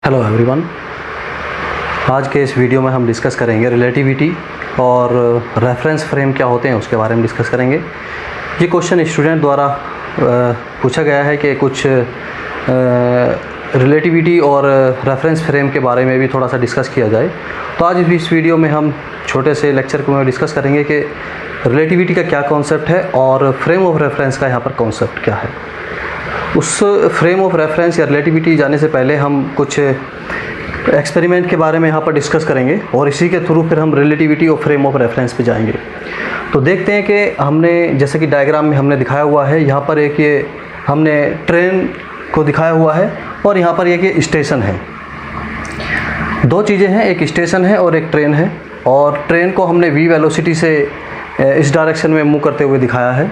Hello everyone. आज के इस वीडियो में हम डिस्कस करेंगे रिलेटिविटी और रेफरेंस फ्रेम क्या होते हैं उसके बारे में डिस्कस करेंगे। ये क्वेश्चन स्टूडेंट द्वारा पूछा गया है कि कुछ रिलेटिविटी और रेफरेंस फ्रेम के बारे में भी थोड़ा सा डिस्कस किया जाए। तो आज इस वीडियो में हम छोटे से लेक्चर को डिस्कस करेंगे कि रिलेटिविटी का क्या कॉन्सेप्ट है और फ्रेम ऑफ रेफरेंस का यहाँ पर कॉन्सेप्ट क्या है। उस फ्रेम ऑफ रेफरेंस या रिलेटिविटी जाने से पहले हम कुछ एक्सपेरिमेंट के बारे में यहाँ पर डिस्कस करेंगे और इसी के थ्रू फिर हम रिलेटिविटी और फ्रेम ऑफ रेफरेंस पे जाएंगे। तो देखते हैं कि हमने जैसे कि डायग्राम में हमने दिखाया हुआ है, यहाँ पर एक ये हमने ट्रेन को दिखाया हुआ है और यहाँ पर एक ये स्टेशन है। दो चीज़ें हैं, एक स्टेशन है और एक ट्रेन है, और ट्रेन को हमने v वेलोसिटी से इस डायरेक्शन में मूव करते हुए दिखाया है।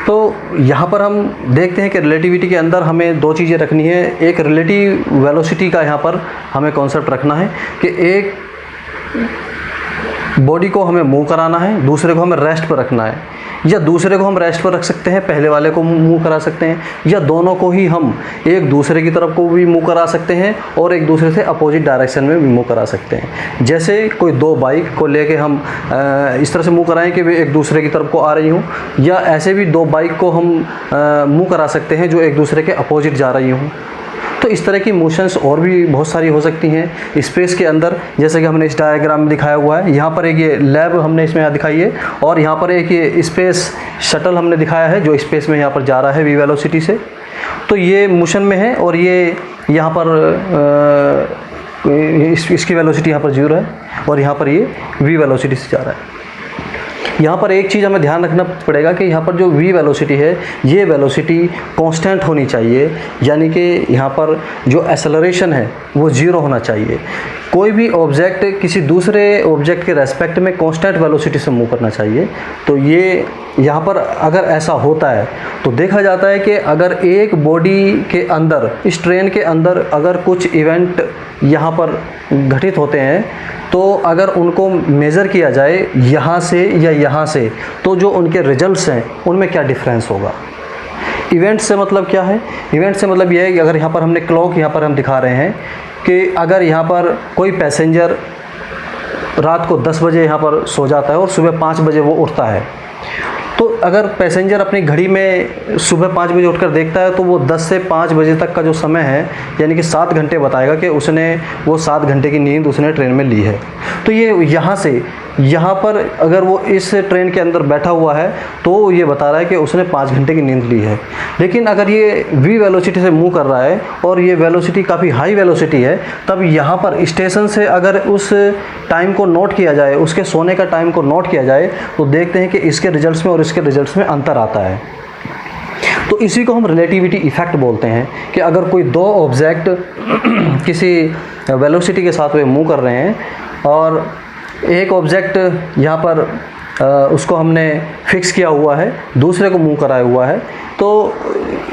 तो यहाँ पर हम देखते हैं कि रिलेटिविटी के अंदर हमें दो चीज़ें रखनी है। एक रिलेटिव वेलोसिटी का यहाँ पर हमें कॉन्सेप्ट रखना है कि एक बॉडी को हमें मूव कराना है, दूसरे को हमें रेस्ट पर रखना है, या दूसरे को हम रेस्ट पर रख सकते हैं, पहले वाले को मूव करा सकते हैं, या दोनों को ही हम एक दूसरे की तरफ को भी मूव करा सकते हैं और एक दूसरे से अपोजिट डायरेक्शन में भी मूव करा सकते हैं। जैसे कोई दो बाइक को लेके हम इस तरह से मूव कराएं कि वे एक दूसरे की तरफ को आ रही हों, या ऐसे भी दो बाइक को हम मूव करा सकते हैं जो एक दूसरे के अपोजिट जा रही हों। तो इस तरह की मोशंस और भी बहुत सारी हो सकती हैं स्पेस के अंदर, जैसे कि हमने इस डायग्राम में दिखाया हुआ है। यहाँ पर एक ये लैब हमने इसमें यहाँ दिखाई है और यहाँ पर एक ये स्पेस शटल हमने दिखाया है जो स्पेस में यहाँ पर जा रहा है v वेलोसिटी से। तो ये मोशन में है और ये यहाँ पर इसकी वेलोसिटी यहाँ पर 0 है और यहाँ पर ये v वेलोसिटी से जा रहा है। यहाँ पर एक चीज़ हमें ध्यान रखना पड़ेगा कि यहाँ पर जो v वेलोसिटी है ये वेलोसिटी कांस्टेंट होनी चाहिए, यानी कि यहाँ पर जो एक्सेलरेशन है वो 0 होना चाहिए। कोई भी ऑब्जेक्ट किसी दूसरे ऑब्जेक्ट के रेस्पेक्ट में कांस्टेंट वेलोसिटी से मूव करना चाहिए। तो ये यहाँ पर अगर ऐसा होता है तो देखा जाता है कि अगर एक बॉडी के अंदर, इस ट्रेन के अंदर अगर कुछ इवेंट यहाँ पर घटित होते हैं, तो अगर उनको मेज़र किया जाए यहाँ से या यहाँ से, तो जो उनके रिजल्ट्स हैं उनमें क्या डिफरेंस होगा। इवेंट से मतलब क्या है? इवेंट से मतलब यह है कि अगर यहाँ पर हमने क्लॉक यहाँ पर हम दिखा रहे हैं कि अगर यहाँ पर कोई पैसेंजर रात को 10 बजे यहाँ पर सो जाता है और सुबह 5 बजे वो उठता है, तो अगर पैसेंजर अपनी घड़ी में सुबह 5 बजे उठकर देखता है तो वो 10 से 5 बजे तक का जो समय है यानी कि 7 घंटे बताएगा कि उसने वो 7 घंटे की नींद उसने ट्रेन में ली है। तो ये यहाँ से यहाँ पर अगर वो इस ट्रेन के अंदर बैठा हुआ है तो ये बता रहा है कि उसने 5 घंटे की नींद ली है। लेकिन अगर ये v वेलोसिटी से मूव कर रहा है और ये वेलोसिटी काफ़ी हाई वेलोसिटी है, तब यहाँ पर स्टेशन से अगर उस टाइम को नोट किया जाए, उसके सोने का टाइम को नोट किया जाए, तो देखते हैं कि इसके रिजल्ट्स में और इसके रिजल्ट्स में अंतर आता है। तो इसी को हम रिलेटिविटी इफ़ेक्ट बोलते हैं कि अगर कोई दो ऑब्जेक्ट किसी वेलोसिटी के साथ वे मूव कर रहे हैं और एक ऑब्जेक्ट यहाँ पर उसको हमने फिक्स किया हुआ है, दूसरे को मूव कराया हुआ है, तो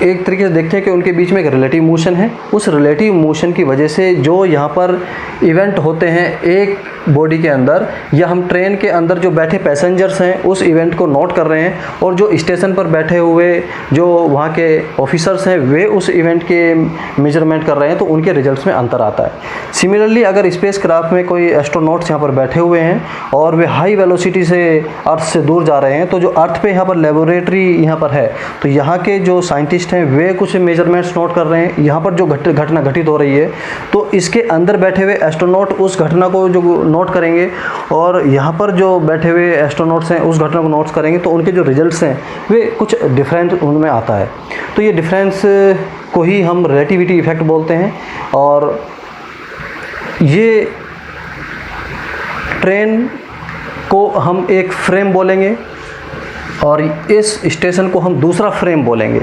एक तरीके से देखते हैं कि उनके बीच में एक रिलेटिव मोशन है। उस रिलेटिव मोशन की वजह से जो यहाँ पर इवेंट होते हैं एक बॉडी के अंदर, या हम ट्रेन के अंदर जो बैठे पैसेंजर्स हैं उस इवेंट को नोट कर रहे हैं, और जो स्टेशन पर बैठे हुए जो वहाँ के ऑफिसर्स हैं वे उस इवेंट के मेजरमेंट कर रहे हैं, तो उनके रिजल्ट्स में अंतर आता है। सिमिलरली अगर स्पेस क्राफ्ट में कोई एस्ट्रोनॉट्स यहाँ पर बैठे हुए हैं और वे हाई वेलोसिटी से अर्थ से दूर जा रहे हैं, तो जो अर्थ पे यहाँ पर लेबोरेटरी यहाँ पर है, तो यहाँ के जो साइंटिस्ट हैं वे कुछ मेजरमेंट्स नोट कर रहे हैं। यहाँ पर जो घटना घटित हो रही है, तो इसके अंदर बैठे हुए एस्ट्रोनॉट उस घटना को जो नोट करेंगे और यहाँ पर जो बैठे हुए एस्ट्रोनॉट्स हैं उस घटना को नोट्स करेंगे, तो उनके जो रिजल्ट्स हैं वे कुछ डिफरेंट उनमें आता है। तो ये डिफरेंस को ही हम रिलेटिविटी इफ़ेक्ट बोलते हैं। और ये ट्रेन को हम एक फ्रेम बोलेंगे और इस स्टेशन को हम दूसरा फ्रेम बोलेंगे।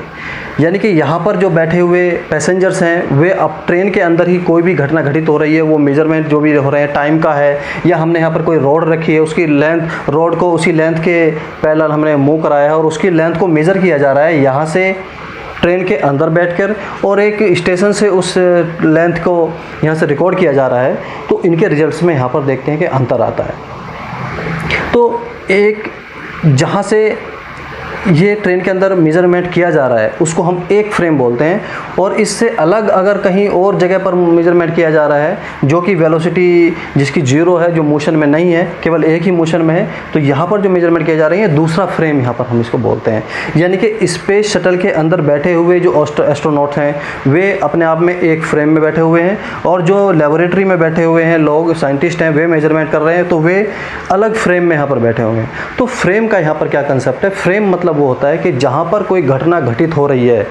यानी कि यहाँ पर जो बैठे हुए पैसेंजर्स हैं वे अब ट्रेन के अंदर ही कोई भी घटना घटित हो रही है, वो मेजरमेंट जो भी हो रहे हैं टाइम का है, या हमने यहाँ पर कोई रोड रखी है उसकी लेंथ, रोड को उसी लेंथ के पैरेलल हमने मूव कराया है और उसकी लेंथ को मेज़र किया जा रहा है यहाँ से ट्रेन के अंदर बैठकर, और एक स्टेशन से उस लेंथ को यहाँ से रिकॉर्ड किया जा रहा है। तो इनके रिजल्ट्स में यहाँ पर देखते हैं कि अंतर आता है। तो एक जहाँ से ये ट्रेन के अंदर मेजरमेंट किया जा रहा है उसको हम एक फ्रेम बोलते हैं। और इससे अलग अगर कहीं और जगह पर मेजरमेंट किया जा रहा है जो कि वेलोसिटी जिसकी जीरो है, जो मोशन में नहीं है, केवल एक ही मोशन में है, तो यहाँ पर जो मेजरमेंट किया जा रही है दूसरा फ्रेम यहाँ पर हम इसको बोलते हैं। यानी कि स्पेस शटल के अंदर बैठे हुए जो एस्ट्रोनॉट हैं वे अपने आप में एक फ्रेम में बैठे हुए हैं, और जो लेबोरेटरी में बैठे हुए हैं लोग, साइंटिस्ट हैं, वे मेजरमेंट कर रहे हैं तो वे अलग फ्रेम में यहाँ पर बैठे हुए हैं। तो फ्रेम का यहाँ पर क्या कंसेप्ट है? फ्रेम मतलब वो होता है कि जहाँ पर कोई घटना घटित हो रही है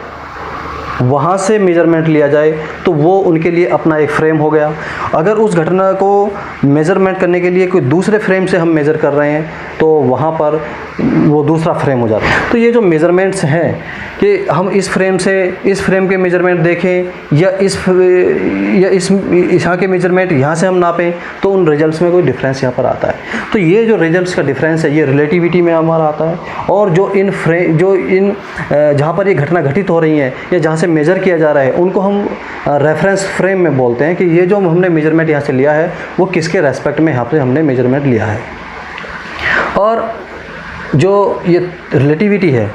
वहाँ से मेजरमेंट लिया जाए तो वो उनके लिए अपना एक फ्रेम हो गया। अगर उस घटना को मेज़रमेंट करने के लिए कोई दूसरे फ्रेम से हम मेज़र कर रहे हैं तो वहाँ पर वो दूसरा फ्रेम हो जाता है। तो ये जो मेज़रमेंट्स हैं कि हम इस फ्रेम से इस फ्रेम के मेज़रमेंट देखें या इस यहाँ के मेज़रमेंट यहाँ से हम नापें तो उन रिजल्ट्स में कोई डिफरेंस यहाँ पर आता है। तो ये जो रिजल्ट्स का डिफरेंस है ये रिलेटिविटी में हमारा आता है। और जो इन जहाँ पर ये घटना घटित हो रही हैं या जहाँ से मेज़र किया जा रहा है उनको हम रेफरेंस फ्रेम में बोलते हैं कि ये जो हमने मेजरमेंट यहाँ से लिया है वो किसके रेस्पेक्ट में यहाँ पे हमने मेजरमेंट लिया है। और जो ये रिलेटिविटी है,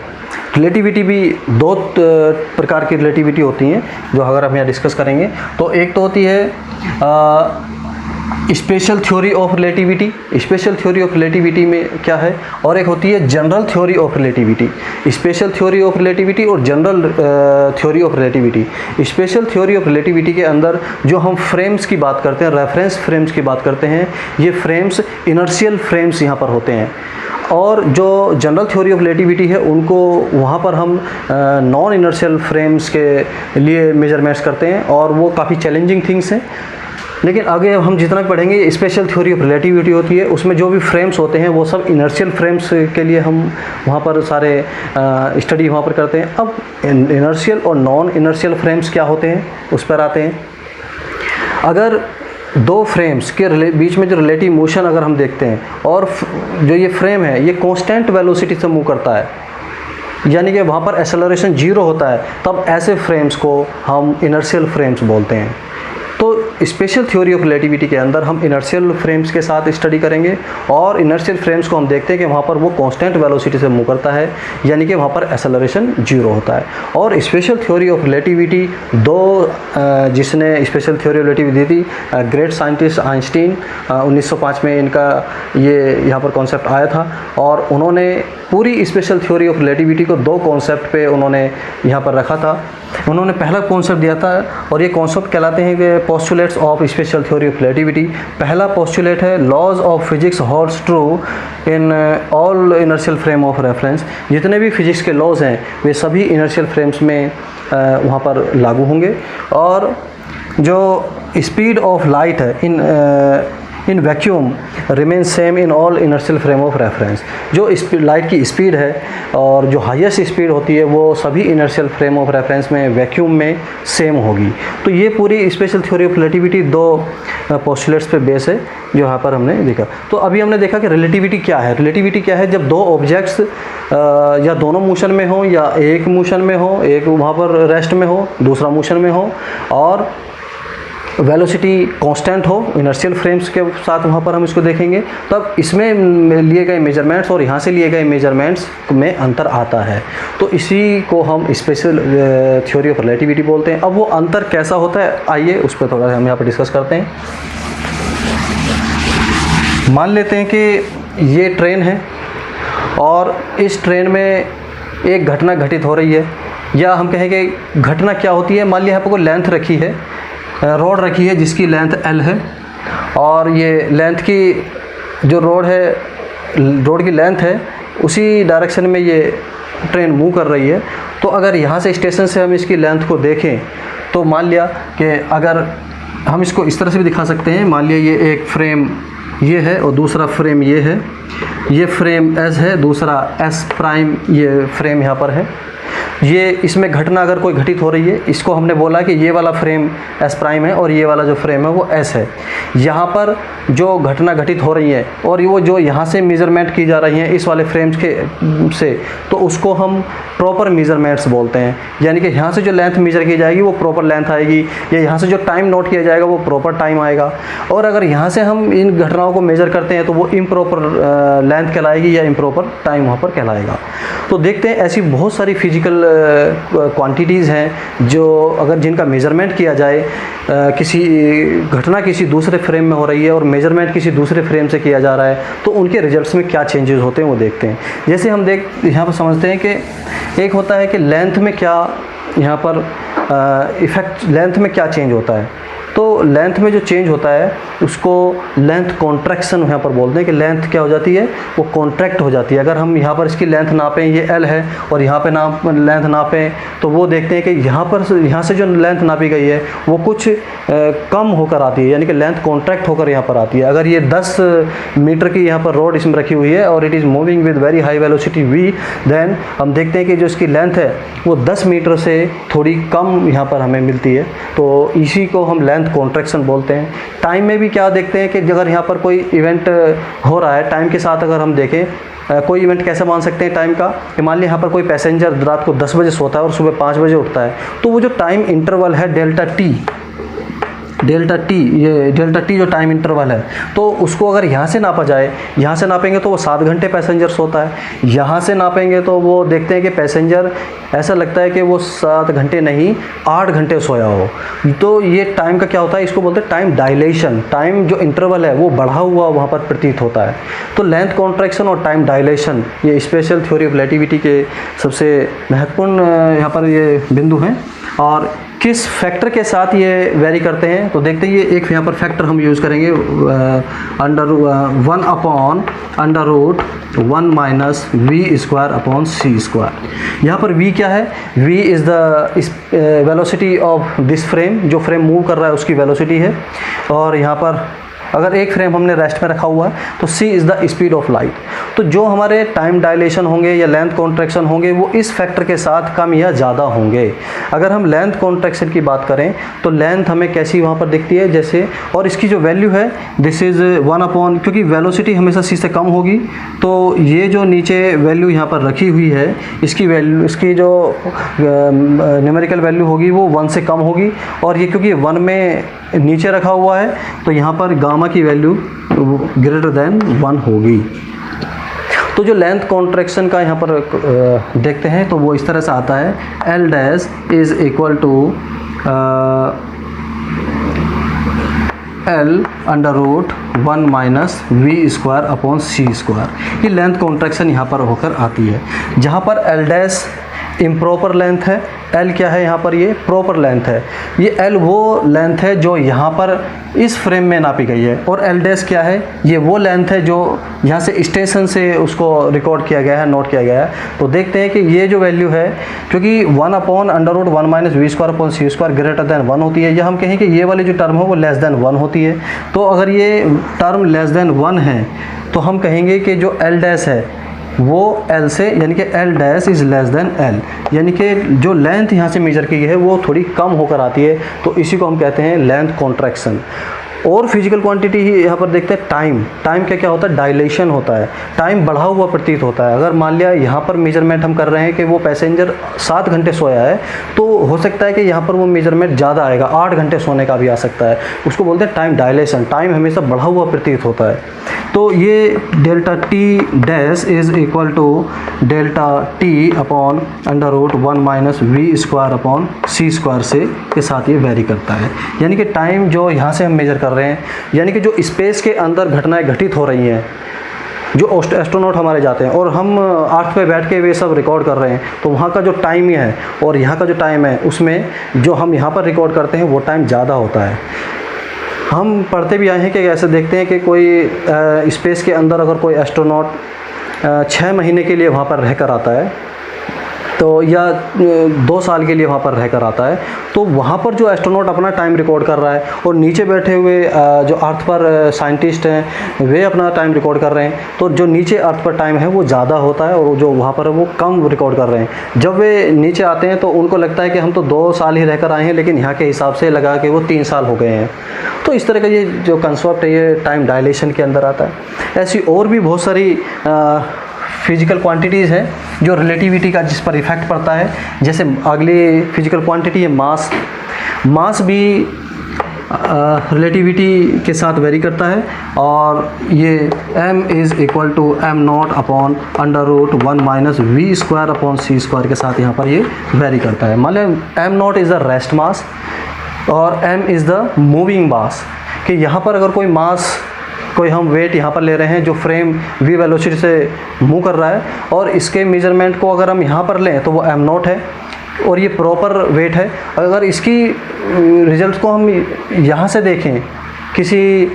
रिलेटिविटी भी दो प्रकार की रिलेटिविटी होती हैं जो अगर हम यहाँ डिस्कस करेंगे तो एक तो होती है special theory of relativity. Special theory of relativity में क्या है? और एक होती है general theory of relativity. Special theory of relativity और general theory of relativity. Special theory of relativity के अंदर जो हम फ्रेम्स की बात करते हैं, रेफरेंस फ्रेम्स की बात करते हैं, ये फ्रेम्स इनर्शियल फ्रेम्स यहाँ पर होते हैं। और जो जनरल थ्योरी ऑफ रिलेटिविटी है उनको वहाँ पर हम नॉन इनर्शियल फ्रेम्स के लिए मेजरमेंट्स करते हैं और वो काफ़ी चैलेंजिंग थिंग्स हैं। लेकिन आगे हम जितना पढ़ेंगे स्पेशल थ्योरी ऑफ रिलेटिविटी होती है, उसमें जो भी फ्रेम्स होते हैं वो सब इनर्शियल फ्रेम्स के लिए हम वहाँ पर सारे स्टडी वहाँ पर करते हैं। अब इनर्शियल और नॉन इनर्शियल फ्रेम्स क्या होते हैं उस पर आते हैं। अगर दो फ्रेम्स के बीच में जो रिलेटिव मोशन अगर हम देखते हैं और जो ये फ्रेम है ये कांस्टेंट वेलोसिटी से मूव करता है, यानी कि वहाँ पर एक्सेलरेशन जीरो होता है, तब ऐसे फ्रेम्स को हम इनर्शियल फ्रेम्स बोलते हैं। तो स्पेशल थ्योरी ऑफ रिलेटिविटी के अंदर हम इनर्शियल फ्रेम्स के साथ स्टडी करेंगे और इनर्शियल फ्रेम्स को हम देखते हैं कि वहाँ पर वो कांस्टेंट वेलोसिटी से मूव करता है, यानी कि वहाँ पर एक्सेलरेशन जीरो होता है। और स्पेशल थ्योरी ऑफ रिलेटिविटी जिसने स्पेशल थ्योरी ऑफ रिलेटिविटी दी थी ग्रेट साइंटिस्ट आइंस्टीन, 1905 में इनका ये यहाँ पर कॉन्सेप्ट आया था। और उन्होंने पूरी स्पेशल थ्योरी ऑफ रिलेटिविटी को दो कॉन्सेप्ट पे उन्होंने यहाँ पर रखा था। उन्होंने पहला कॉन्सेप्ट दिया था और ये कॉन्सेप्ट कहलाते हैं कि postulates of special theory of relativity. पहला पोस्टुलेट है laws of physics holds true in all inertial frame of reference. जितने भी फिजिक्स के लॉज हैं वे सभी इनर्शियल फ्रेम्स में वहाँ पर लागू होंगे। और जो स्पीड ऑफ लाइट है in vacuum remain same in all inertial frame of reference. जो लाइट की स्पीड है और जो हाईएस्ट स्पीड होती है वो सभी इनर्शियल फ्रेम ऑफ रेफरेंस में वैक्यूम में सेम होगी। तो ये पूरी स्पेशल थ्योरी ऑफ रिलेटिविटी दो पोस्टुलेट्स पे बेस है जो यहाँ पर हमने देखा। तो अभी हमने देखा कि रिलेटिविटी क्या है। रिलेटिविटी क्या है? जब दो ऑब्जेक्ट्स या दोनों मोशन में हो या एक मोशन में हो, एक वहाँ पर रेस्ट में हो, दूसरा मोशन में हो और वेलोसिटी कांस्टेंट हो इनर्शियल फ्रेम्स के साथ, वहाँ पर हम इसको देखेंगे। तब इसमें लिए गए मेजरमेंट्स और यहाँ से लिए गए मेजरमेंट्स में अंतर आता है। तो इसी को हम स्पेशल थ्योरी ऑफ रिलेटिविटी बोलते हैं। अब वो अंतर कैसा होता है आइए उस पर थोड़ा हम यहाँ पर डिस्कस करते हैं। मान लेते हैं कि ये ट्रेन है और इस ट्रेन में एक घटना घटित हो रही है, या हम कहेंगे घटना क्या होती है। मान लिया यहाँ पर कोई लेंथ रखी है, रोड रखी है जिसकी लेंथ L है और ये लेंथ की जो रोड की लेंथ है उसी डायरेक्शन में ये ट्रेन मूव कर रही है। तो अगर यहाँ से स्टेशन से हम इसकी लेंथ को देखें तो मान लिया कि अगर हम इसको इस तरह से भी दिखा सकते हैं। मान लिया ये एक फ्रेम ये है और दूसरा फ्रेम ये है, ये फ्रेम S है, दूसरा S प्राइम ये फ्रेम यहाँ पर है। ये इसमें घटना अगर कोई घटित हो रही है, इसको हमने बोला कि ये वाला फ्रेम एस प्राइम है और ये वाला जो फ्रेम है वो एस है। यहाँ पर जो घटना घटित हो रही है और वो जो यहाँ से मेज़रमेंट की जा रही है इस वाले फ्रेम्स के से, तो उसको हम प्रॉपर मेज़रमेंट्स बोलते हैं। यानी कि यहाँ से जो लेंथ मेजर की जाएगी वो प्रॉपर लेंथ आएगी, या यहाँ से जो टाइम नोट किया जाएगा वो प्रॉपर टाइम आएगा। और अगर यहाँ से हम इन घटनाओं को मेज़र करते हैं तो वो इम्प्रॉपर लेंथ कहलाएगी या इम्प्रॉपर टाइम वहाँ पर कहलाएगा। तो देखते हैं ऐसी बहुत सारी फिजिकल क्वांटिटीज़ हैं जो अगर जिनका मेज़रमेंट किया जाए, किसी घटना किसी दूसरे फ्रेम में हो रही है और मेज़रमेंट किसी दूसरे फ्रेम से किया जा रहा है, तो उनके रिजल्ट्स में क्या चेंजेस होते हैं वो देखते हैं। जैसे हम यहाँ पर समझते हैं कि एक होता है कि लेंथ में क्या यहाँ पर इफ़ेक्ट, लेंथ में क्या चेंज होता है। तो लेंथ में जो चेंज होता है उसको लेंथ कॉन्ट्रैक्शन यहाँ पर बोलते हैं कि लेंथ क्या हो जाती है, वो कॉन्ट्रैक्ट हो जाती है। अगर हम यहाँ पर इसकी लेंथ नापें, ये L है और यहाँ पे लेंथ नापें, तो वो देखते हैं कि यहाँ से जो लेंथ नापी गई है वो कुछ कम होकर आती है, यानी कि लेंथ कॉन्ट्रैक्ट होकर यहाँ पर आती है। अगर ये 10 मीटर की यहाँ पर रोड इसमें रखी हुई है और it is moving with very high velocity v, then हम देखते हैं कि जो इसकी लेंथ है वो 10 मीटर से थोड़ी कम यहाँ पर हमें मिलती है। तो इसी को हम लेंथ कॉन्ट्रैक्शन बोलते हैं। टाइम में भी क्या देखते हैं कि अगर यहाँ पर कोई इवेंट हो रहा है, टाइम के साथ अगर हम देखें कोई इवेंट कैसे मान सकते हैं टाइम का, कि मान लिया यहाँ पर कोई पैसेंजर रात को 10 बजे सोता है और सुबह 5 बजे उठता है, तो वो जो टाइम इंटरवल है डेल्टा टी, ये डेल्टा टी जो टाइम इंटरवल है, तो उसको अगर यहाँ से नापा जाए, यहाँ से नापेंगे तो वो 7 घंटे पैसेंजर सोता है, यहाँ से नापेंगे तो वो देखते हैं कि पैसेंजर ऐसा लगता है कि वो 7 घंटे नहीं 8 घंटे सोया हो। तो ये टाइम का क्या होता है, इसको बोलते हैं टाइम डायलेशन। टाइम जो इंटरवल है वो बढ़ा हुआ वहाँ पर प्रतीत होता है। तो लेंथ कॉन्ट्रैक्शन और टाइम डायलेशन ये स्पेशल थ्योरी ऑफ रिलेटिविटी के सबसे महत्वपूर्ण यहाँ पर ये बिंदु हैं। और किस फैक्टर के साथ ये वेरी करते हैं, तो देखते हैं। ये एक यहाँ पर फैक्टर हम यूज़ करेंगे, √1/√1 माइनस v²/c²। यहाँ पर v क्या है, v is the velocity of this frame, जो फ्रेम मूव कर रहा है उसकी वेलोसिटी है। और यहाँ पर अगर एक फ्रेम हमने रेस्ट में रखा हुआ है तो c is the speed of light. तो जो हमारे टाइम डायलेशन होंगे या लेंथ कॉन्ट्रैक्शन होंगे वो इस फैक्टर के साथ कम या ज़्यादा होंगे। अगर हम लेंथ कॉन्ट्रैक्शन की बात करें तो लेंथ हमें कैसी वहाँ पर दिखती है जैसे, और इसकी जो वैल्यू है दिस इज़ 1/, क्योंकि वेलोसिटी हमेशा c से कम होगी, तो ये जो नीचे वैल्यू यहाँ पर रखी हुई है इसकी वैल्यू, इसकी जो न्यूमेरिकल वैल्यू होगी वो 1 से कम होगी। और ये क्योंकि 1 में नीचे रखा हुआ है तो यहाँ पर गामा की वैल्यू ग्रेटर देन 1 होगी। तो जो लेंथ कॉन्ट्रैक्शन का यहाँ पर देखते हैं तो वो इस तरह से आता है, L dash is equal to L√1 minus v²/c²। ये लेंथ कॉन्ट्रैक्शन यहाँ पर होकर आती है, जहाँ पर L डैश इम्प्रॉपर लेंथ है, L क्या है यहाँ पर, ये प्रॉपर लेंथ है। ये L वो लेंथ है जो यहाँ पर इस फ्रेम में नापी गई है, और L डैश क्या है, ये वो लेंथ है जो यहाँ से स्टेशन से उसको रिकॉर्ड किया गया है, नोट किया गया है। तो देखते हैं कि ये जो वैल्यू है, क्योंकि 1/√1 माइनस v²/c² ग्रेटर देन 1 होती है, या हम कहें कि ये वाली जो टर्म है वो लेस देन 1 होती है। तो अगर ये टर्म लेस देन 1 है तो हम कहेंगे कि जो L डैश है वो L से, यानी कि L dash is less than L, यानी कि जो लेंथ यहाँ से मेजर की गई है वो थोड़ी कम होकर आती है। तो इसी को हम कहते हैं लेंथ कॉन्ट्रैक्शन। और फिजिकल क्वांटिटी ही यहाँ पर देखते हैं टाइम। टाइम क्या क्या होता है, डायलेशन होता है, टाइम बढ़ा हुआ प्रतीत होता है। अगर मान लिया यहाँ पर मेजरमेंट हम कर रहे हैं कि वो पैसेंजर 7 घंटे सोया है, तो हो सकता है कि यहाँ पर वो मेजरमेंट ज़्यादा आएगा, 8 घंटे सोने का भी आ सकता है। उसको बोलते हैं टाइम डायलेशन। टाइम हमेशा बढ़ा हुआ प्रतीत होता है। तो ये delta t dash is equal to delta t/√1 minus v²/c² से के साथ ये वेरी करता है। यानी कि टाइम जो यहाँ से हम मेजर कर रहे हैं, यानी कि जो स्पेस के अंदर घटनाएं घटित हो रही हैं, जो एस्ट्रोनॉट हमारे जाते हैं और हम अर्थ पे बैठ के वे सब रिकॉर्ड कर रहे हैं, तो वहाँ का जो टाइम है और यहाँ का जो टाइम है उसमें जो हम यहाँ पर रिकॉर्ड करते हैं वो टाइम ज़्यादा होता है। हम पढ़ते भी आए हैं कि ऐसे देखते हैं कि कोई स्पेस के अंदर अगर कोई एस्ट्रोनॉट 6 महीने के लिए वहाँ पर रहकर आता है, तो या 2 साल के लिए वहाँ पर रहकर आता है, तो वहाँ पर जो एस्ट्रोनॉट अपना टाइम रिकॉर्ड कर रहा है और नीचे बैठे हुए जो अर्थ पर साइंटिस्ट हैं वे अपना टाइम रिकॉर्ड कर रहे हैं, तो जो नीचे अर्थ पर टाइम है वो ज़्यादा होता है और जो वहाँ पर है वो कम रिकॉर्ड कर रहे हैं। जब वे नीचे आते हैं तो उनको लगता है कि हम तो 2 साल ही रहकर आए हैं, लेकिन यहाँ के हिसाब से लगा कि वो 3 साल हो गए हैं। तो इस तरह का ये जो कंसेप्ट है ये टाइम डायलेशन के अंदर आता है। ऐसी और भी बहुत सारी फिजिकल क्वांटिटीज़ हैं जो रिलेटिविटी का जिस पर इफ़ेक्ट पड़ता है। जैसे अगली फिजिकल क्वांटिटी है मास। मास भी रिलेटिविटी के साथ वेरी करता है और ये m is equal to m0/√1 - v² के साथ यहाँ पर ये वेरी करता है। मान लें m0 is the rest mass और m इज़ द मूविंग मास, कि यहाँ पर अगर कोई मास, कोई हम वेट यहाँ पर ले रहे हैं जो फ्रेम v वेलोसिटी से मूव कर रहा है और इसके मेजरमेंट को अगर हम यहाँ पर लें तो वो m0 है और ये प्रॉपर वेट है। अगर इसकी रिजल्ट को हम यहाँ से देखें, किसी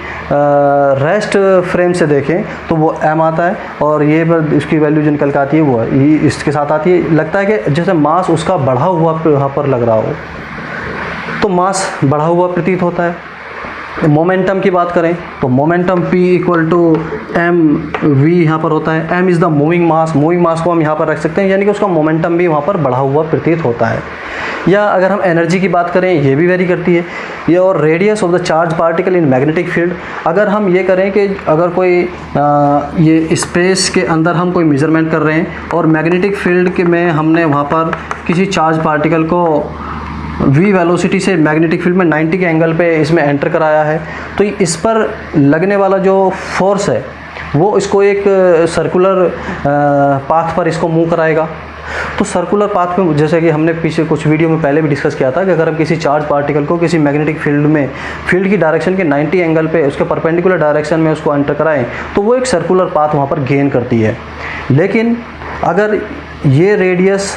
रेस्ट फ्रेम से देखें तो वो m आता है और ये पर इसकी वैल्यू जो निकल के आती है वो ये इसके साथ आती है। लगता है कि जैसे मास उसका बढ़ा हुआ यहाँ पर लग रहा हो, तो मास बढ़ा हुआ प्रतीत होता है। मोमेंटम की बात करें तो momentum p equal to M V यहाँ पर होता है। m is the moving mass. Moving mass को हम यहाँ पर रख सकते हैं, यानी कि उसका मोमेंटम भी वहाँ पर बढ़ा हुआ प्रतीत होता है। या अगर हम एनर्जी की बात करें, ये भी वेरी करती है। ये और radius of the charge particle in magnetic field. अगर हम ये करें कि अगर कोई ये स्पेस के अंदर हम कोई मेजरमेंट कर रहे हैं और मैग्नेटिक फील्ड के में हमने वहाँ पर किसी चार्ज पार्टिकल को v वेलोसिटी से मैग्नेटिक फील्ड में 90 के एंगल पे इसमें एंटर कराया है, तो इस पर लगने वाला जो फोर्स है वो इसको एक सर्कुलर पाथ पर इसको मूव कराएगा। तो सर्कुलर पाथ में, जैसे कि हमने पीछे कुछ वीडियो में पहले भी डिस्कस किया था कि अगर हम किसी चार्ज पार्टिकल को किसी मैग्नेटिक फील्ड में फील्ड की डायरेक्शन के 90 एंगल पे उसके परपेंडिकुलर डायरेक्शन में उसको एंटर कराएं तो वो एक सर्कुलर पाथ वहाँ पर गेन करती है। लेकिन अगर ये रेडियस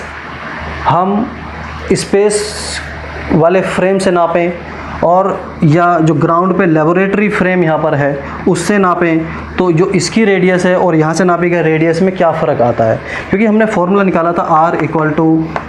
हम स्पेस वाले फ्रेम से नापें और या जो ग्राउंड पे लेबोरेटरी फ्रेम यहाँ पर है उससे नापें, तो जो इसकी रेडियस है और यहाँ से नापी गए रेडियस में क्या फ़र्क आता है। क्योंकि हमने फॉर्मूला निकाला था r equal to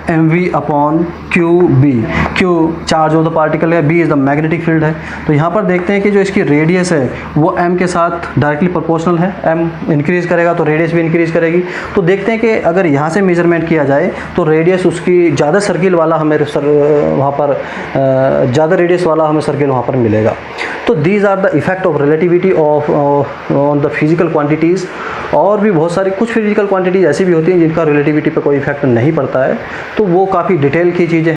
mv/qb। q charge of the particle है, b is the magnetic field है। तो यहाँ पर देखते हैं कि जो इसकी रेडियस है वो m के साथ डायरेक्टली प्रोपोर्शनल है। m इंक्रीज़ करेगा तो रेडियस भी इंक्रीज़ करेगी। तो देखते हैं कि अगर यहाँ से मेजरमेंट किया जाए तो रेडियस उसकी ज़्यादा सर्किल वाला हमें वहाँ पर ज़्यादा रेडियस वाला हमें सर्किल वहाँ पर मिलेगा। तो these are the effect of relativity of on the physical quantities. और भी बहुत सारी कुछ फिजिकल क्वांटिटीज़ ऐसी भी होती हैं जिनका रिलेटिविटी पे कोई इफेक्ट नहीं पड़ता है, तो वो काफ़ी डिटेल की चीज़ें